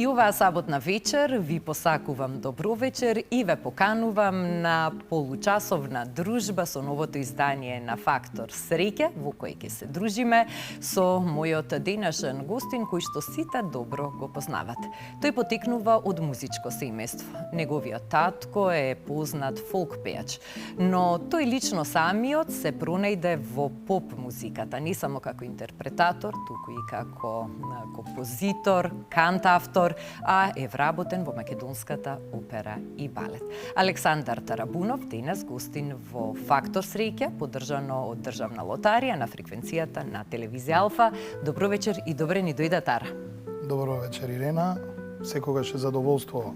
И оваа саботна вечер ви посакувам добро вечер и ве поканувам на получасовна дружба со новото издание на Фактор Среќа, во кој ќе се дружиме со мојот денешен гостин, кој што сите добро го познават. Тој потекнува од музичко семејство. Неговиот татко е познат фолк пејач, но тој лично самиот се пронајде во поп музиката, не само како интерпретатор, туку и како композитор, кантавтор, а е вработен во македонската опера и балет. Александар Тарабунов денес гостин во Фактор Среќа, поддржано од Државна лотарија на фреквенцијата на телевизија Алфа. Добро вечер и добре ни дојде, Тара. Добро вечер, Ирена. Секогаш е задоволство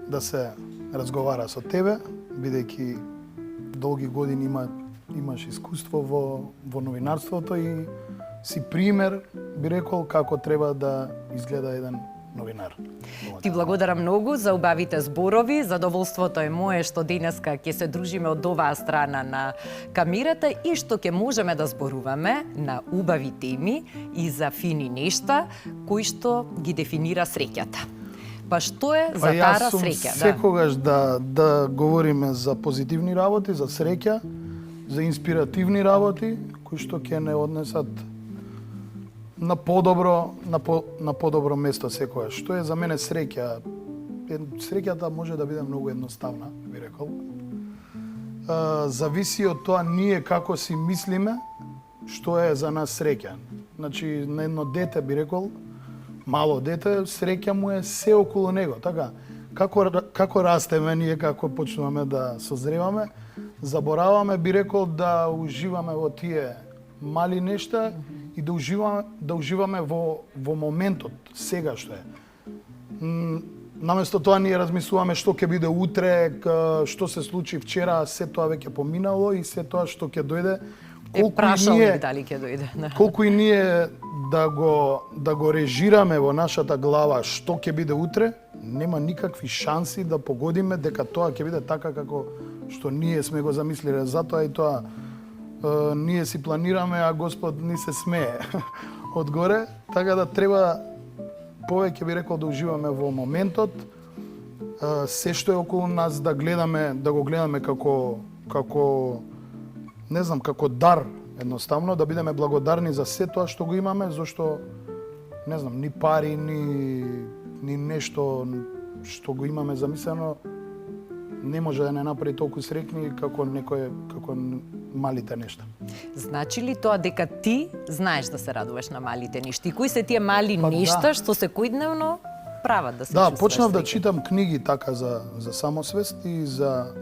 да се разговара со тебе, бидејќи долги години имаш искуство во новинарството и си пример, би рекол, како треба да изгледа еден новинар. Ти благодарам многу за убавите зборови. Задоволството е мое што денеска ќе се дружиме од оваа страна на камерата и што ќе можеме да зборуваме на убави теми и за фини нешта кои што ги дефинира среќата. Па што е за Тара среќа? Секогаш да говориме за позитивни работи, за среќа, за инспиративни работи кои што ќе не однесат на подобро место секогаш. Што е за мене среќа? Среќата може да биде многу едноставна, би рекол. Зависи од тоа ние како си мислиме што е за нас среќа. Значи, на едно дете, би рекол, мало дете, среќа му е се околу него. Така, како растеме ние, како почнуваме да созреваме, забораваме, би рекол, да уживаме во тие мали нешта и да уживаме во моментот, сега што е. Наместо тоа ние размислуваме што ќе биде утре, што се случи вчера, се тоа веќе поминало и се тоа што ќе дојде. Дали ќе дојде. Колку и ние да го режираме во нашата глава што ќе биде утре, нема никакви шанси да погодиме дека тоа ќе биде така како што ние сме го замислиле. Затоа и тоа ние си планираме, а Господ ни се смее одгоре, така да треба повеќе, би рекол, да уживаме во моментот, се што е околу нас да го гледаме како не знам, како дар, едноставно, да бидеме благодарни за се тоа што го имаме, зашто не знам, ни пари, ни нешто што го имаме замислено не може да не направи толку среќни како малите нешта. Значи ли тоа дека ти знаеш да се радуваш на малите нешта? И кои се тие мали нешта што секојдневно прават да се чувствуваш? Да, почнав да читам книги така за самосвест и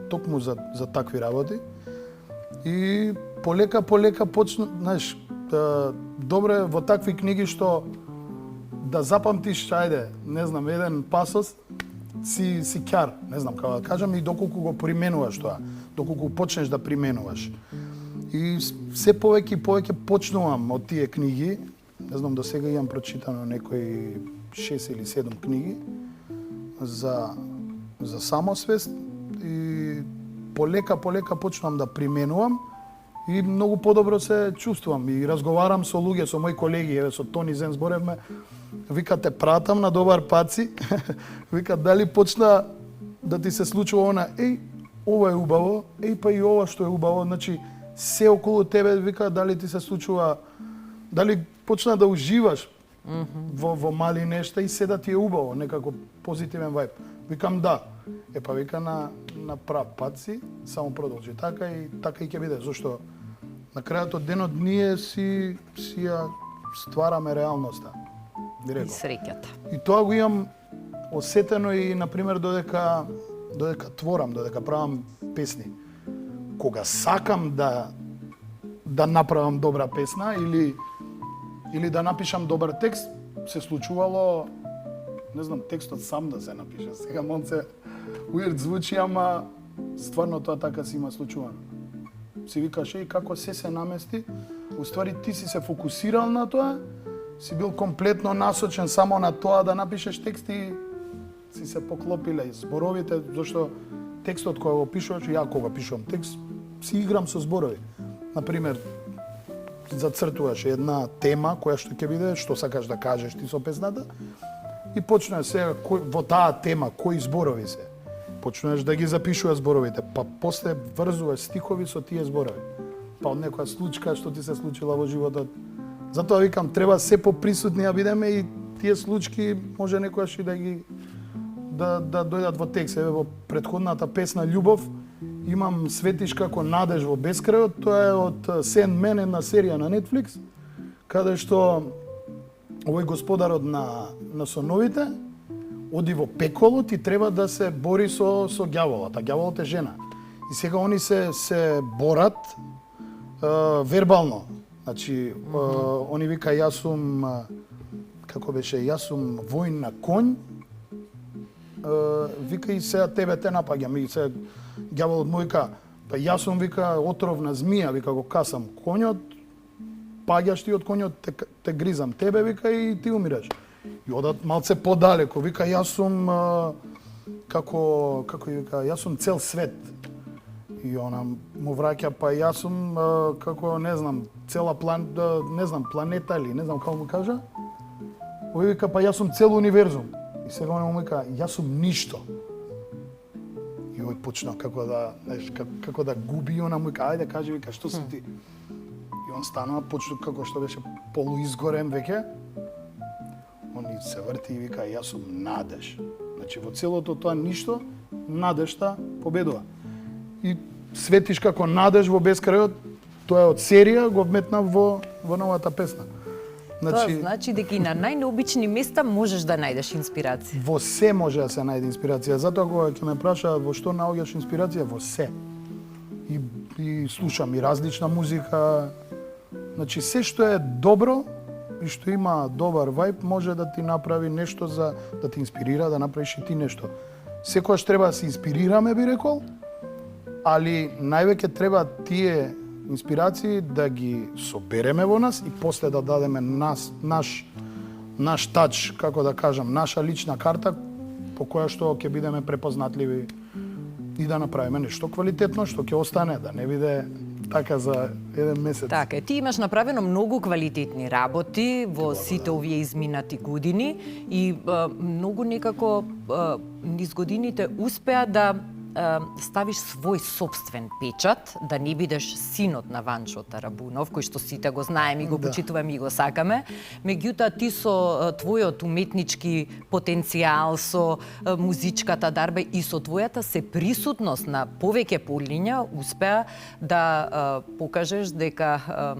токму за такви работи. И полека почна, знаеш, добре во такви книги што да запамтиш, ајде, не знам, еден пасос, си ќар, не знам како да кажам, и доколку го применуваш тоа, доколку почнеш да применуваш. И се повеќе почнувам од тие книги, не знам, до сега имам прочитано некои 6 или 7 книги за самосвест и полека почнувам да применувам и многу подобро се чувствувам и разговарам со луѓе, со мои колеги, еве со Тони Зен зборевме, вика те пратам на добар пат си, вика дали почна да ти се случува она, ова е убаво, па и ова што е убаво, значи се околу тебе, вика дали ти се случува, дали почна да уживаш во мали нешта и се да ти е убаво, некако позитивен вајб. Викам да. Па вика на прав пат си, само продолжи така и ќе биде, зашто на крајот од денот ние си ја ствараме реалноста. И среќата. И тоа го имам осетено и, например, додека творам, додека правам песни. Кога сакам да направам добра песна или да напишам добар текст, се случувало, не знам, текстот сам да се напише. Сега малце уирд звучи, ама стварно тоа така си има случувано. Си викаш, како се намести, уствари ти си се фокусирал на тоа, си бил комплетно насочен само на тоа да напишеш текст и си се поклопиле зборовите, зашто текстот кој го пишуваш, ја кога пишувам текст, си играм со зборови. Например, зацртуваш една тема која што ќе биде, што сакаш да кажеш ти со песната, и почнува сега во таа тема кои зборови се. Почнуваш да ги запишуваш зборовите, па после врзуваш стихови со тие зборови. Па од некоја случка што ти се случила во животот. Затоа викам, треба се поприсутни да бидеме и тие случки може некојаш и да дојдат во текст. Еве во претходната песна Љубов имам светиш како надеж во бескрајот, тоа е од Sandman, една серија на Netflix, каде што овој господарот на соновите оди во пеколот и треба да се бори со ѓаволот, а ѓаволот е жена. И сега они се борат вербално. Значи, они вика јас сум како беше, јас сум воин на конј, вика и сега тебе те напаѓам и сега ѓаволот му вика, па јас сум вика отровна змија, вика го касам конјот, паѓаш ти од конјот, те гризам тебе, вика и ти умираш. И одат малце подалеко, вика јас сум како вика, јас сум цел свет. И она му враќа, па јас сум како не знам, цела планета или не знам како му кажа. Овој вика, па јас сум цел универзум. И сега он му вика, јас сум ништо. И овој почна како да, знаеш, како да губи, и она му вика, ајде кажи, вика, што си ти? И он станува, почна како што беше полуизгорен веќе. Он се врти и вика, јас сум надеж. Значи, во целото тоа ништо, надежта победува. И светиш како надеж во бескрајот, тоа е од серија, го вметнав во новата песна. Тоа значи дека и на најнеобични места можеш да најдеш инспирација. Во се може да се најде инспирација. Затоа кога ќе ме прашаат во што наоѓаш инспирација, во се. И слушам и различна музика. Значи се што е добро и што има добар вајб може да ти направи нешто за да те инспирира, да направиш и ти нешто. Секогаш треба да се инспирираме, би рекол, али највеќе треба тие инспирации да ги собереме во нас и после да дадеме наш тач, како да кажам, наша лична карта по која што ќе бидеме препознатливи и да направиме нешто квалитетно што ќе остане, да не биде така за еден месец. Така, ти имаш направено многу квалитетни работи во сите овие изминати години и многу некако низ годините успеа да ставиш свој собствен печат, да не бидеш синот на Ванчо Тарабунов, кој што сите го знаеме и го почитуваме и го сакаме. Меѓутоа, ти со твојот уметнички потенцијал, со музичката дарба и со твојата сеприсутност на повеќе полиња, успеа да покажеш дека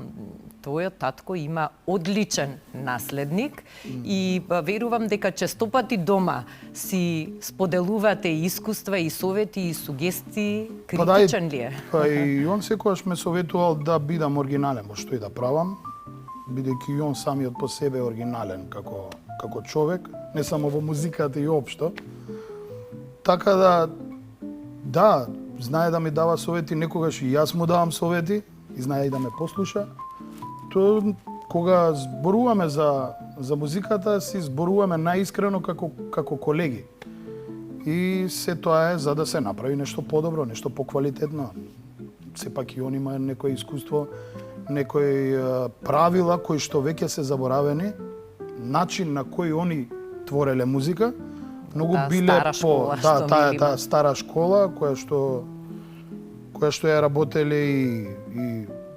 твојот татко има одличен наследник и верувам дека честопати дома си споделувате искуства и совети и сугестии. Критичен ли е? Па и он секогаш ме советувал да бидам оригинален во што и да правам, бидејќи и он самиот по себе е оригинален како човек, не само во музиката и општо. Така да, знае да ми дава совети, некогаш и јас му давам совети и знае и да ме послуша. Тоа кога зборуваме за музиката, си зборуваме најискрено како колеги. И се тоа е за да се направи нешто подобро, нешто поквалитетно. Сепак и он има некој искуство, некои правила кои што веќе се заборавени, начин на кој они твореле музика, многу биле по таа стара школа која што ја работеле и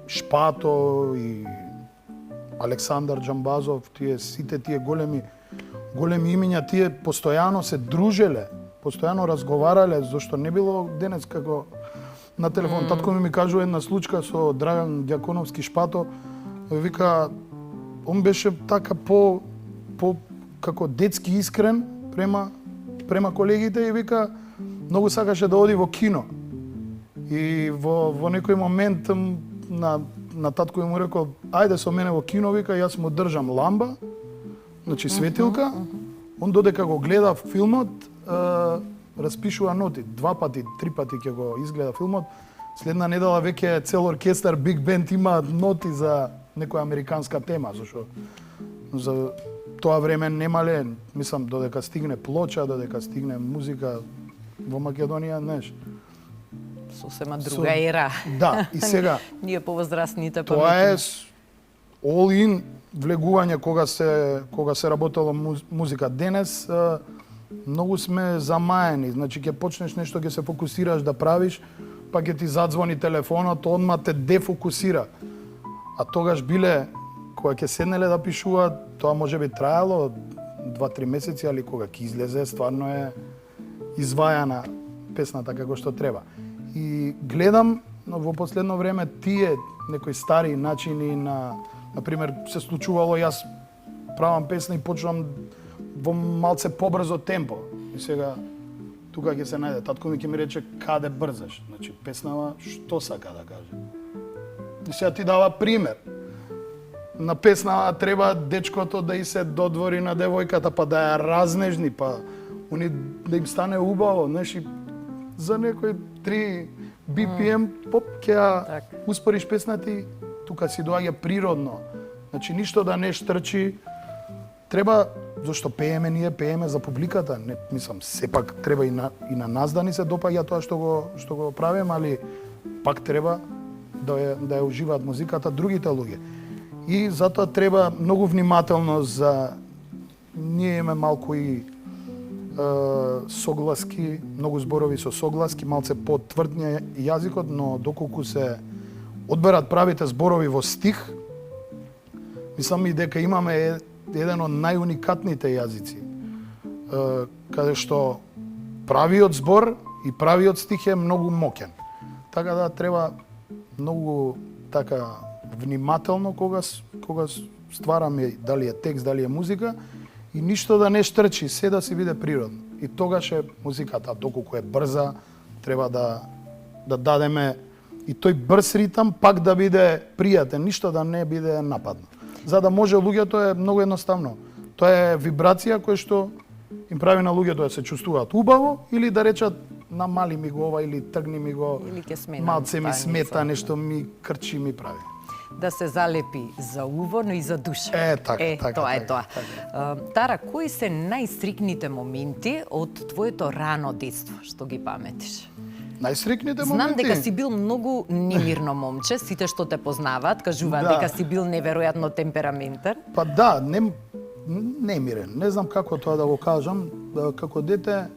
Шпато и Александар Џамбазов, сите тие големи имиња, тие постојано се дружеле, постојано разговарале, зашто не било денес како на телефон. Татко ми кажува една случка со Драган Ѓаконовски Шпато, вика, он беше така по како детски искрен према колегите и вика, многу сакаше да оди во кино. И во некој момент на татко му рекол, ајде со мене во кино, вика, јас му држам ламба, значи светилка, он додека го гледа филмот, распишува ноти, 2 пати, 3 пати ќе го изгледа филмот, следна недела веќе цел оркестар, биг бенд има ноти за некоја американска тема, зашто за тоа време немале, мислам, додека стигне плоча, додека стигне музика во Македонија, знаеш, сосема друга ера. Да, и сега ние повозрастните тоа е all in влегување кога се работело музика. Денес многу сме замаени, значи ќе почнеш нешто, ќе се фокусираш да правиш, па ќе ти задзвони телефонот, одма те дефокусира. А тогаш биле, кога ќе седнеле да пишуваат, тоа може би траело 2-3 месеци, али кога ќе излезе, стварно е извајана песната како што треба. И гледам во последно време тие некои стари начини например, се случувало јас правам песна и почнувам во малце побрзо темпо. И сега тука ќе се најде. Татко ми ќе ми рече каде брзаш. Значи песнава што сака да каже. И сега ти дава пример. На песна треба дечкото да и се додвори на девојката, па да ја разнежни, па они да им стане убаво, знаеш, и за некои 3 BPM поп ќе ја успориш песната и тука си доаѓа природно. Значи ништо да не штрчи. Треба, зашто ние пееме за публиката, не мислам, сепак треба и на нас да ни се допаѓа тоа што го правиме, али пак треба да ја уживаат музиката другите луѓе. И затоа треба многу внимателно за ние имаме малку и согласки, многу зборови со согласки, малце потврдње јазикот, но доколку се одберат правите зборови во стих, мислам и дека имаме еден од најуникатните јазици, каде што правиот збор и правиот стих е многу моќен. Така да треба многу така внимателно кога ствараме, дали е текст, дали е музика, и ништо да не штрчи, се да си биде природно. И тогаш е музиката, доколку е брза, треба да дадеме и тој брз ритам пак да биде пријатен, ништо да не биде нападно. За да може луѓето е многу едноставно. Тоа е вибрација која што им прави на луѓето да се чувствуваат убаво или да речат намали ми го ова или тргни ми го, малце ми смета, нешто ми крчи, ми прави. Да се залепи за уво, но и за душа. Така. Тоа. Тара, кои се најстрикните моменти од твоето рано детство, што ги паметиш? Најстрикните моменти? Знам дека си бил многу немирно момче, сите што те познаваат кажуваат дека си бил неверојатно темпераментен. Па да, немирен. Не знам како тоа да го кажам. Како дете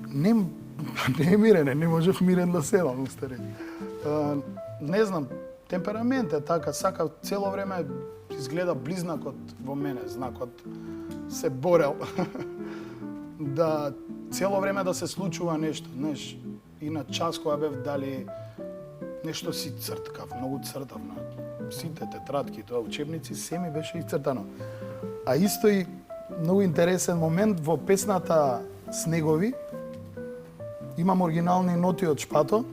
немирен, не можев мирен да седам, устари. Не знам, темперамент е така, сака цело време изгледа близнакот во мене, знакот се борел. Да цело време да се случува нешто, знаеш, и на час кога бев дали нешто си црткав, многу цртав на сите тетрадки, тоа учебници, се ми беше исцртано. А исто и многу интересен момент во песната Снегови, имам оригинални ноти од Шпато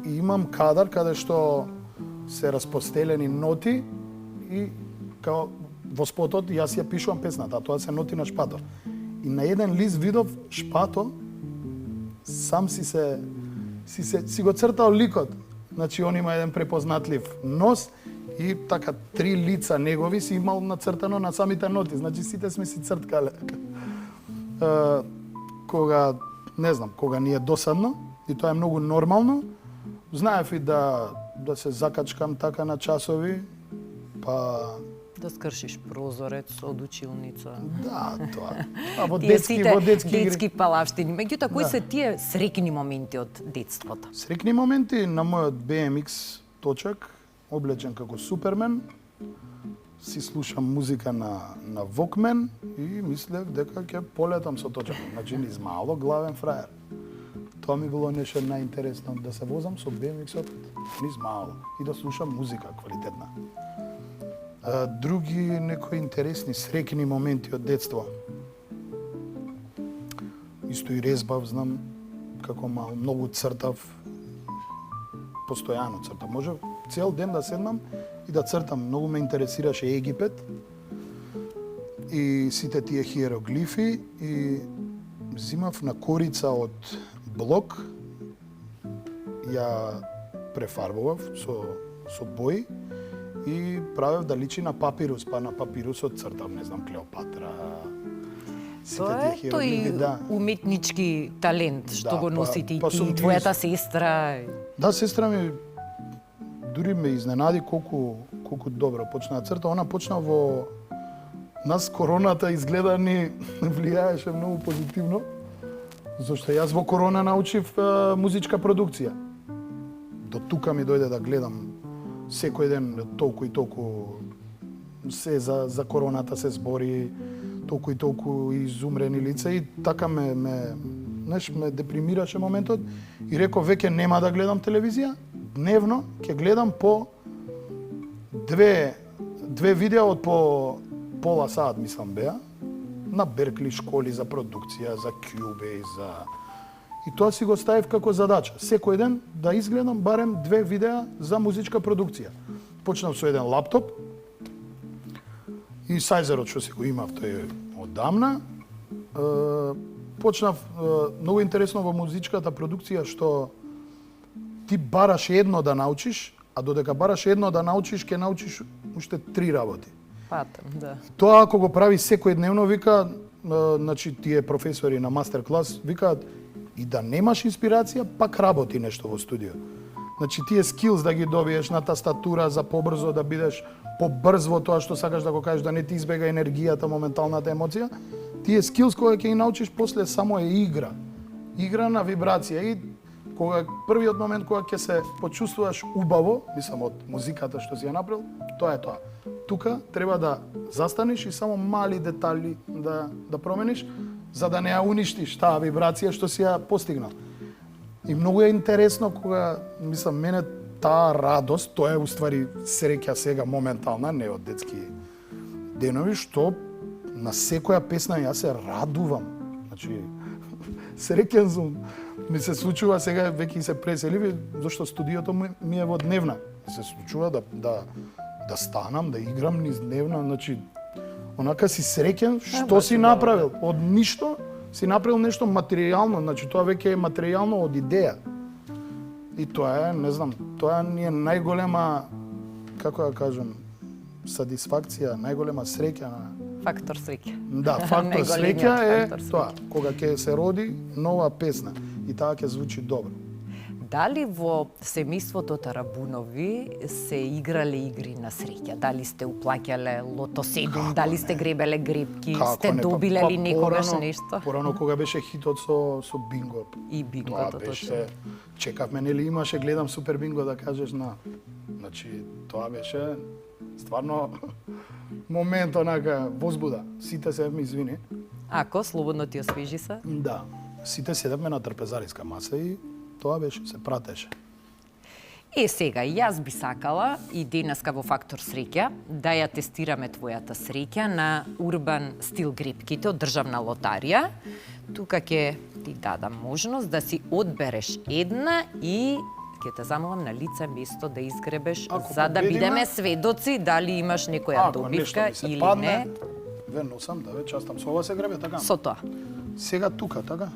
и имам кадар каде што се распостелени ноти и као во спотот јас ја пишувам песната, а тоа се ноти на Шпато. И на еден лист видов Шпато сам си го цртал ликот. Значи он има еден препознатлив нос и така 3 лица негови си имал нацртано на самите ноти. Значи сите сме си црткале. Кога не знам, кога ни е досадно и тоа е многу нормално, знаев и да се закачкам така на часови, па да скршиш прозорец од училница. Да, тоа. А во детски палавштини. Меѓутоа, кои се тие срекни моменти од детството? Срекни моменти на мојот BMX точак, облечен како Супермен, си слушам музика на Walkman и мислев дека ќе полетам со точакот. Значи низ мало главен фраер. Тоа ми било нешто најинтересно, да се возам со BMX-от низ мало и да слушам музика квалитетна. Други некои интересни срекни моменти од детство. Исто и резбав, знам, како мал, многу цртав, постојано цртав. Може цел ден да седнам и да цртам. Многу ме интересираше Египет и сите тие хиероглифи и зимав на корица од блок, ја префарбував со бои и правев да личи на папирус, па на папирусот цртав, не знам, Клеопатра. Тоа е тој уметнички талент што го носите и ти, твојата сестра. Да, сестра ми дури ме изненади колку колку добро почна да црта. Она почна во нас короната изгледа ни влијаеше многу позитивно, зашто јас во корона научив музичка продукција. До тука ми дојде да гледам секој ден толку и толку се за короната се збори, толку и толку изумрени лица и така ме депримираше моментот и реков веќе нема да гледам телевизија, дневно ќе гледам по две видеа од по пола саат, мислам беа, на Беркли школи за продукција, за Cubase, и тоа си го ставив како задача. Секој ден да изгледам барем 2 видеа за музичка продукција. Почнав со еден лаптоп и сајзерот што си го имав тој одамна. Почнав многу интересно во музичката продукција што ти бараш едно да научиш, а додека бараш едно да научиш, ќе научиш уште 3 работи. Патам, да. Тоа ако го прави секојдневно, вика, значи тие професори на мастер клас викаат и да немаш инспирација, пак работи нешто во студио. Значи тие скилс да ги добиеш на тастатура за побрзо да бидеш побрз во тоа што сакаш да го кажеш, да не ти избега енергијата, моменталната емоција. Тие скилс кога ќе ги научиш после само е игра. Игра на вибрација и кога првиот момент кога ќе се почувствуваш убаво, мислам од музиката што си ја направил, тоа е тоа. Тука треба да застанеш и само мали детали да промениш за да не ја уништиш таа вибрација што си ја постигнал. И многу е интересно кога, мислам, мене таа радост, тоа е уствари среќа сега моментална, не од детски денови, што на секоја песна јас се радувам. Значи, среќен сум. Ми се случува сега, веќе се преселиви, зашто студиото ми е во дневна. Ми се случува да станам, да играм низ дневна, значи, онака си среќен, што си направил. Од ништо си направил нешто материјално, значи тоа веќе е материјално од идеја. И тоа е, не знам, тоа ни е најголема, како да кажам, сатисфакција, најголема среќа на Фактор среќа. Да, фактор среќа е фактор тоа, кога ќе се роди нова песна и таа ќе звучи добро. Дали во семејството Тарабунови се играле игри на среќа? Дали сте уплаќале лото 7, дали сте гребеле гребки, сте добиле ли некогаш нешто? Порано кога беше хитот со бинго. И бингото беше, чекавме, нели имаше, гледам Супер Бинго да кажеш на. Значи, тоа беше стварно момент онака возбуда. Сите се ми извини. Ако слободно ти освежи се? Да. Сите седевме на трпезариска маса и тоа беше, се пратеше. Сега, јас би сакала и денеска во Фактор среќа да ја тестираме твојата среќа на урбан стил гребките од Државна лотарија. Тука ќе ти дадам можност да си одбереш една и ќе те замолам на лице место да изгребеш, за да бидеме сведоци дали имаш некоја добивка или не. Ве носам, да ве частам. Со ова се гребе, така? Со тоа. Сега тука, така?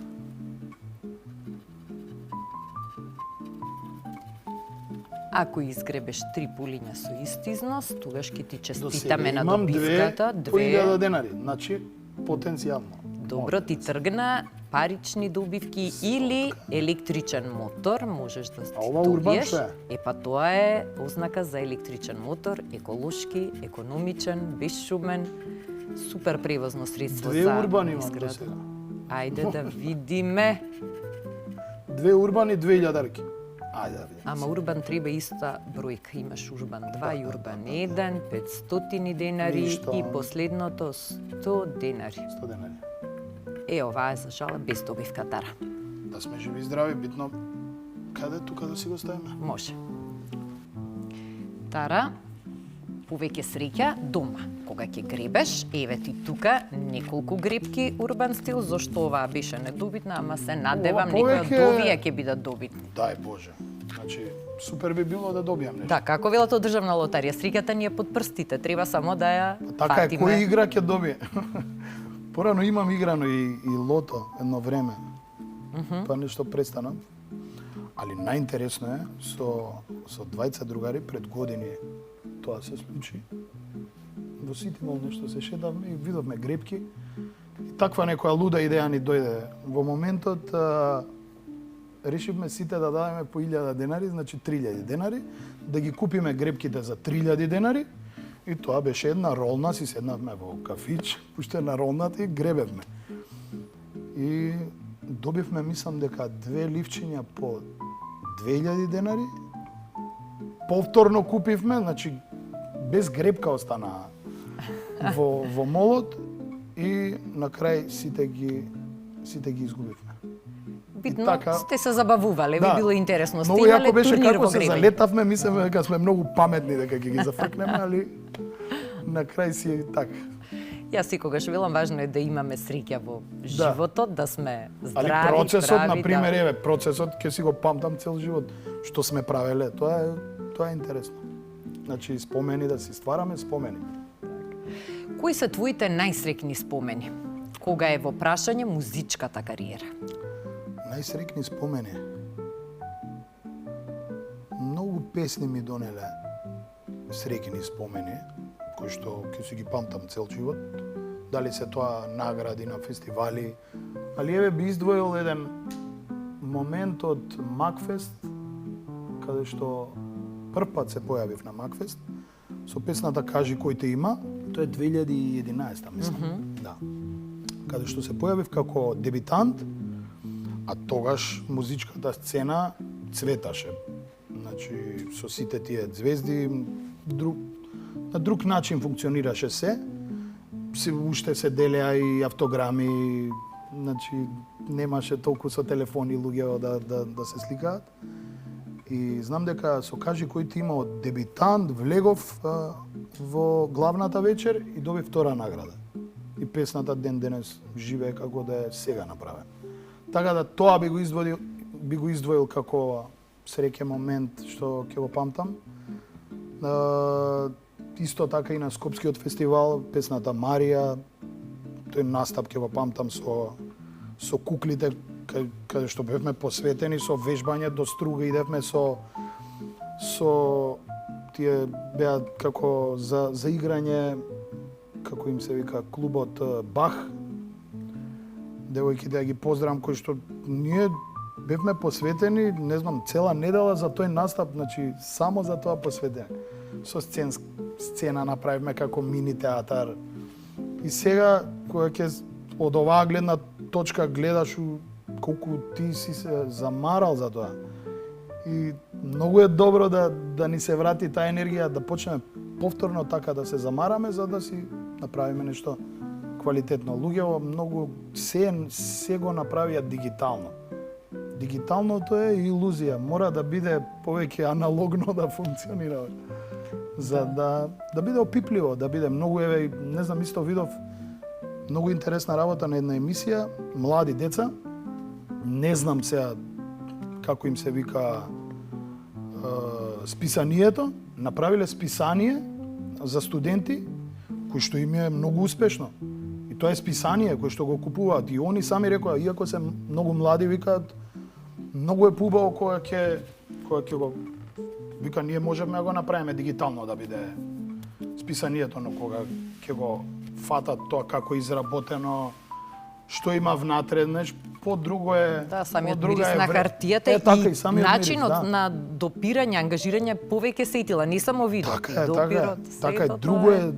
Ако изгребеш 3 пулиња со ист износ, тогаш ќе ти честитаме на добивката. Имам 2.000 денари, значи потенцијално. Добро, ти тргна парични добивки или електричен мотор, можеш да ти добиеш. Па тоа е ознака за електричен мотор, еколошки, економичен, безшумен, супер превозно средство за изград. 2 урбани имам до сега. Ајде да видиме. 2 урбани, 2.000-дарки. Ајде да видиме. Ама урбан треба иста бројка. Имаш урбан 2 и урбан 1, 500 денари и последното 100 денари. 100 денари. Оваа е за жала без добивка, Тара. Да сме живи и здрави, битно каде тука да си го ставиме? Може. Тара, повеќе среќа дома. Кога ќе гребеш, еве ти тука неколку гребки урбан стил, зашто оваа беше недобитна, ама се надевам некој од овие ќе бидат добитни. Дај Боже. Значи, супер би било да добијам нешто. Да, како велат од Државна лотарија, среќата ни е под прстите, треба само да ја така фатиме. Така е, кој игра ќе добие. Порано имам играно и лото едно време, па нешто престанам. Али најинтересно е, со двајца другари пред години тоа се случи. Во Ситимол нешто се шетавме и видовме гребки. И таква некоја луда идеја ни дојде. Во моментот решивме сите да дадеме по 1000 денари, значи 3000 денари, да ги купиме гребките за 3000 денари и тоа беше една ролна, си седнавме во кафич, пуштена ролната и гребевме. И добивме, мислам дека 2 ливчиња по 2000 денари. Повторно купивме, значи без гребка остана во молот и на крај сите ги изгубивме. Битно така- сте се забавувале, ви било интересно. Сте Многу имале јако беше турнир како во се гребење. залетавме, мислеме дека сме многу паметни дека ќе ги зафркнеме, али на крај си е така. Јас секогаш велам важно е да имаме среќа во животот, да сме здрави, Али процесот, прави, на пример, еве, процесот ќе си го памтам цел живот. Што сме правеле, тоа е интересно. Значи спомени, да си ствараме спомени. Кои се твоите најсреќни спомени? Кога е во прашање музичката кариера? Најсреќни спомени. Многу песни ми донеле среќни спомени, кои што ќе си ги памтам цел живот. Дали се тоа награди на фестивали, али еве би издвоил еден момент од Макфест, каде што прв пат се појавив на Макфест, со песната Кажи кој те има, тоа е 2011, мислам. Да. Каде што се појавив како дебитант, а тогаш музичката сцена цветаше. Значи, со сите тие звезди, на друг начин функционираше се. Уште се делеа и автограми, значи, немаше толку со телефони луѓе да се сликаат. И знам дека со Кажи кој ти има од дебитант, влегов во главната вечер и доби втора награда. И песната ден денес живее како да е сега направена. Така да тоа би го издвоил како среќен момент што ќе го памтам. Исто така и на Скопскиот фестивал, песната Марија, тој настап ќе го памтам со куклите, каде што бевме посветени со вежбање до струга, идевме со тие беа како за играње, како им се вика, клубот Бах. Девојки да ги поздравам, кои што ние бевме посветени, не знам, цела недела за тој настап, значи само за тоа посветени. Со сцена направивме како мини театар. И сега, кога ќе од оваа гледна точка гледаш колку ти си се замарал за тоа. И многу е добро да ни се врати таа енергија, да почнеме повторно така да се замараме, за да си направиме нешто квалитетно. Луѓето многу се го направија дигитално. Дигиталното е илузија, мора да биде повеќе аналогно да функционира. За да биде опипливо, да биде многу, еве, не знам, исто видов многу интересна работа на една емисија, млади деца, не знам сега како им се вика списанието, направиле списание за студенти, кој што им е многу успешно. И тоа е списание кој што го купуваат. И они сами рекоа, иако се многу млади, викаат, многу е поубаво кога ќе го вика, ние можеме да го направиме дигитално да биде списанието, но кога ќе го фатат тоа како изработено, што има внатре, знаеш, по-друго е... Да, самиот мирис на хартијата и начинот на допирање, ангажирање повеќе сетила, не само видео, така допирот, така е, друго е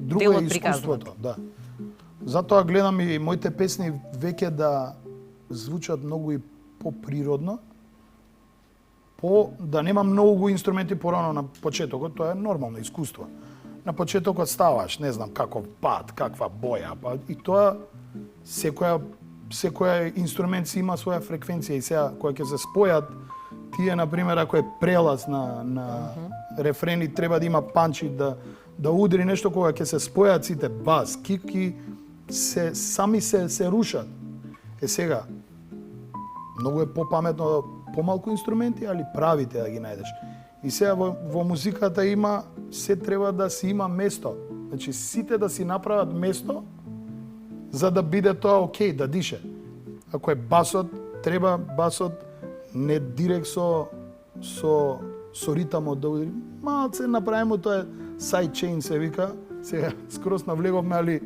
искуството, да. Затоа гледам и моите песни веќе да звучат многу и поприродно, да нема многу инструменти порано на почетокот, тоа е нормално искуство. На почетокот ставаш, не знам, каков пат, каква боја, и тоа секоја инструмент си има своја фреквенција и сега кога ќе се спојат тие, на пример, ако е прелаз на рефрени, треба да има панчи, да удри нешто, кога ќе се спојат сите бас, кики, сами се рушат. Сега, многу е попаметно помалку инструменти, али правите да ги најдеш. И сега во музиката се треба да си има место. Значи, сите да си направат место за да биде тоа окей, да дише. Ако е басот, треба басот не директ со ритамот да удри. Малце направимо, тоа е sidechain се вика. Сега скрос навлеговме, али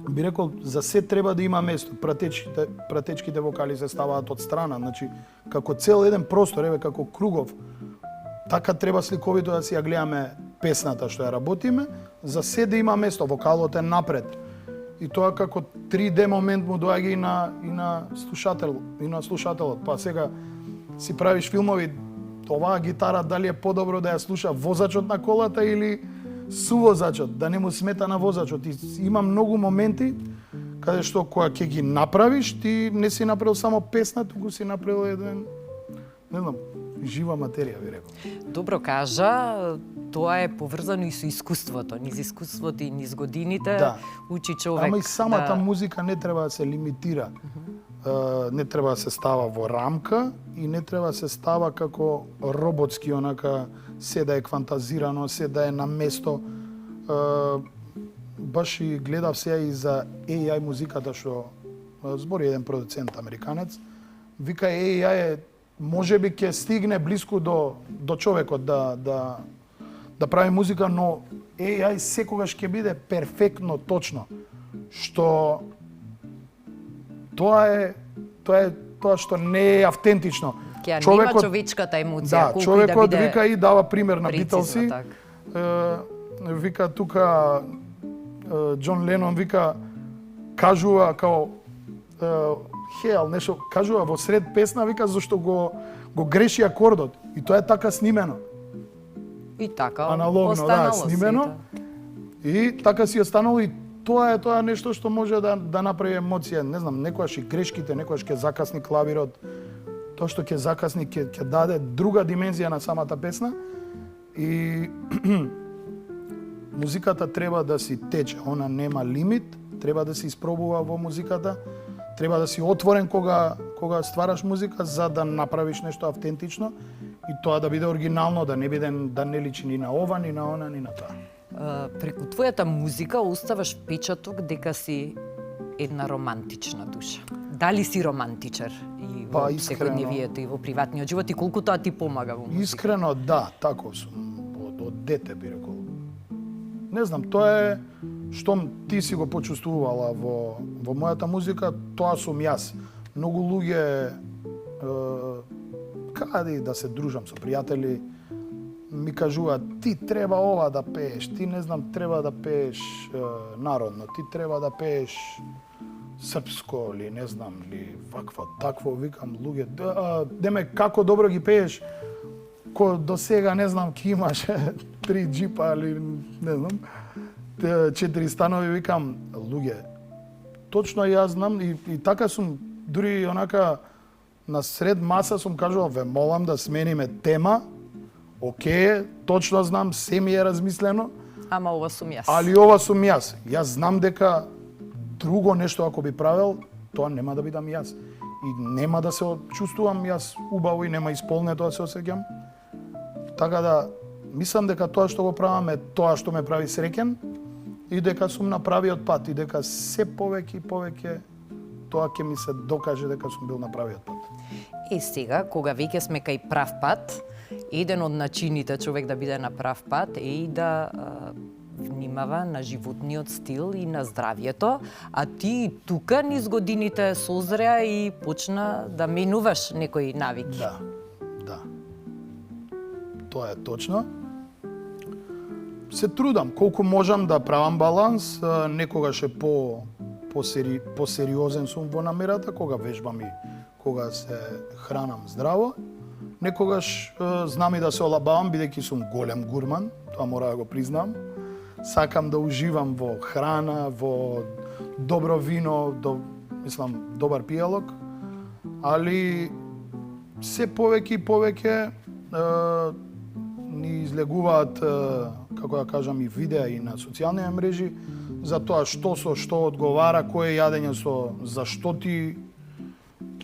би рекол, за се треба да има место. Пратечките вокали се ставаат од страна, значи како цел еден простор, еве како кругов, така треба сликовито да си ја гледаме песната што ја работиме, за се да има место, вокалот е напред. И тоа како 3D момент му доаѓа и на слушателот. Па сега си правиш филмови, оваа гитара дали е подобро да ја слуша возачот на колата или сувозачот, да не му смета на возачот. И има многу моменти каде што кога ќе ги направиш, ти не си направил само песна, туку си направил еден, не знам, жива материја, би рекол. Добро кажа, тоа е поврзано и со искуството. Низ искуството и низ годините учи човек. Ама и самата музика не треба да се лимитира. Не треба да се става во рамка и не треба да се става како роботски, онака се да е квантазирано, се да е на место. Баш и гледав сега и за AI музиката што збори еден продуцент американец. Вика AI е можеби ќе стигне блиску до човекот да прави музика, но AI секогаш ќе биде перфектно точно. Што тоа е тоа што не е автентично. Ќе нема човечката емоција, колку човекот и да биде вика и дава пример на прецизно, Битлси. Вика тука Џон Ленон вика кажува као хел, нешто кажува во сред песна, вика зашто го греши акордот. И тоа е така снимено. И така аналогно, останало снимено. И така си останало и тоа е тоа нешто што може да направи емоција. Не знам, некојаш и грешките, некојаш ќе закасни клавирот. Тоа што ќе закасни ќе даде друга димензија на самата песна. И музиката треба да си тече, она нема лимит, треба да се испробува во музиката. Треба да си отворен кога ствараш музика за да направиш нешто автентично и тоа да биде оригинално, да не личи ни на ова, ни на она, ни на тоа. Преку твојата музика оставаш впечаток дека си една романтична душа. Дали си романтичар и во секојдневието и во приватниот живот и колку тоа ти помага во музика? Искрено да, таков сум. Од дете би рекол. Не знам, тоа е штом ти си го почувствувала во мојата музика, тоа сум јас. Многу луѓе каде да се дружам со пријатели ми кажуваат ти треба ова да пееш, ти не знам треба да пееш народно, ти треба да пееш српско или не знам ли вакво такво, викам луѓе, деме како добро ги пееш, ко до сега не знам ки имаше 3 джипа или не знам 4 станови, викам луѓе, точно јас знам и така сум дури онака на сред маса сум кажувал ве молам да смениме тема. Океј, точно знам, се ми е размислено. Ама ова сум јас. Али ова сум јас. Јас знам дека друго нешто ако би правел, тоа нема да бидам јас. И нема да се чувствувам јас убаво и нема исполнето да се осеќам. Така да, мислам дека тоа што го правам е тоа што ме прави среќен и дека сум на правиот пат и дека се повеќе и повеќе тоа ќе ми се докаже дека сум бил на правиот пат. И сега, кога веќе сме кај прав пат, еден од начините човек да биде на прав пат е и да внимава на животниот стил и на здравието, а ти тука низ годините созреа и почна да менуваш некои навики. Да. Тоа е точно. Се трудам колку можам да правам баланс, некогаш е посериозен сум во намерата, кога вежбам и кога се хранам здраво. Некогаш знам и да се олабавам, бидејќи сум голем гурман, тоа мора да го признам. Сакам да уживам во храна, во добро вино, добар пијалок, али се повеќе и повеќе ни излегуваат, како да кажам, и видеа и на социјални мрежи за тоа што со што одговара, кое јадење за што ти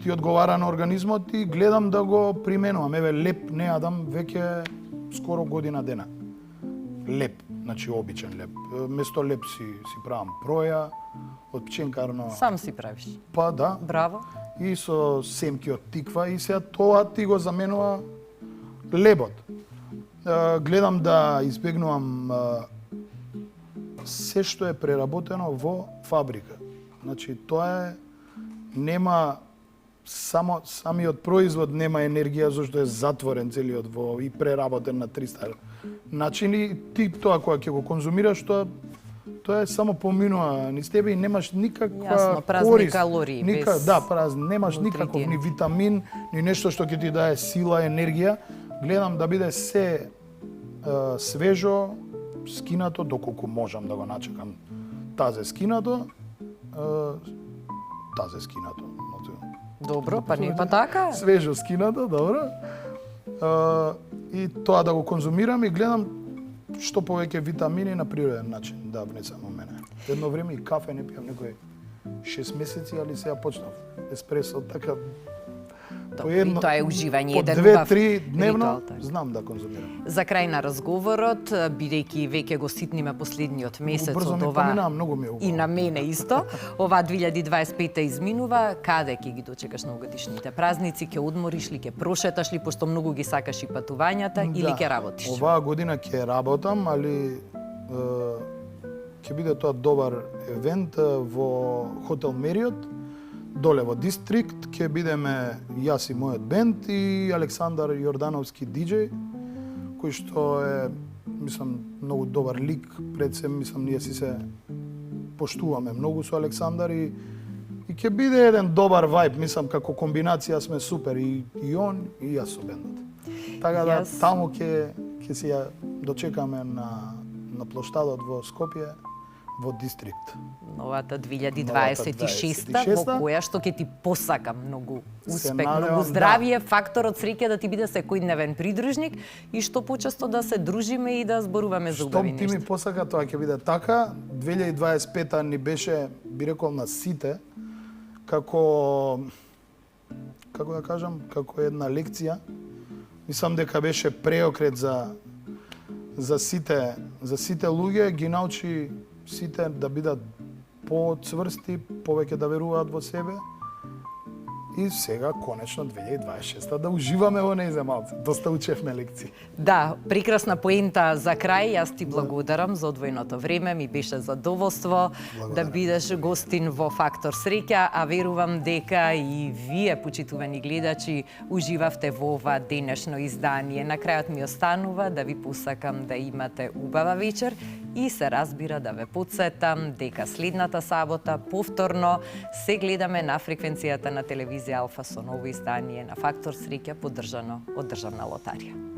одговара на организмот и гледам да го применувам. Еве леп не јадам веќе скоро година дена. Леп, значи обичен леп. Место леп си правам проја од пченкарно. Сам си правиш? Па да. Браво. И со семки од тиква и сега тоа ти го заменува лебот. Гледам да избегнувам се што е преработено во фабрика. Значи тоа нема самиот производ нема енергија зашто е затворен целиот во и преработен на 300 начини. Ти тоа кога ќе го конзумираш, тоа е само поминува низ тебе и немаш никаква Јасно, празни корис. калории, без Да, немаш никаков ни нутритиенти. витамин, ни нешто што ќе ти дае сила, енергија. Гледам да биде се свежо, скинато, доколку можам да го начекам тазе скинато. Добро, па не па така. Свежо скинато, добро. И тоа да го конзумирам и гледам што повеќе витамини на природен начин да внесам во мене. Едно време и кафе не пијам некои 6 месеци, али сега почнав. Еспресо, така Добро, и тоа е уживање, по еден убав 2-3 дневно ритуал, така. знам да конзумирам. За крај на разговорот, бидејќи веќе го ситниме последниот месец Брзо од ми ова поминаа, многу ми е убаво. и на мене исто, ова 2025 изминува, каде ќе ги дочекаш новогодишните празници, ќе одмориш ли, ќе прошеташ ли, пошто многу ги сакаш и патувањата, или ќе работиш? Оваа година ќе работам, али ќе биде тоа добар евент во хотел Мериот, доле во Дистрикт, ќе бидеме јас и мојот бенд и Александар Јордановски диџеј, кој што е, мислам, многу добар лик, пред се, мислам, ние си се поштуваме многу со Александар и ќе биде еден добар вајб, мислам, како комбинација сме супер, и он, и јас со бендот. Така да, таму ќе си ја дочекаме на плоштадот во Скопје, во Дистрикт. Новата 2026-та, во која што ќе ти посакам многу успех, многу здравие, факторот среќа да ти биде секојдневен придружник и што почесто да се дружиме и да зборуваме за убави нешта. Штом ти ми посака, тоа ќе биде така. 2025-та ни беше, би рекол, на сите, како да кажам, како една лекција. Мислам дека беше преокрет за сите луѓе, ги научи сите да бидат поцврсти, повеќе да веруваат во себе. И сега, конечно, 2026 да уживаме во нејзе малце. Доста учевме лекции. Да, прекрасна поента за крај. Јас ти благодарам за одвоеното време. Ми беше задоволство да бидеш гостин во Фактор среќа, а верувам дека и вие, почитувани гледачи, уживавте во ова денешно издание. На крајот ми останува да ви посакам да имате убава вечер и се разбира да ве потсетам дека следната сабота повторно се гледаме на фреквенцијата на телевизија Алфа со ново издание на Фактор среќа поддржано од Државна лотарија.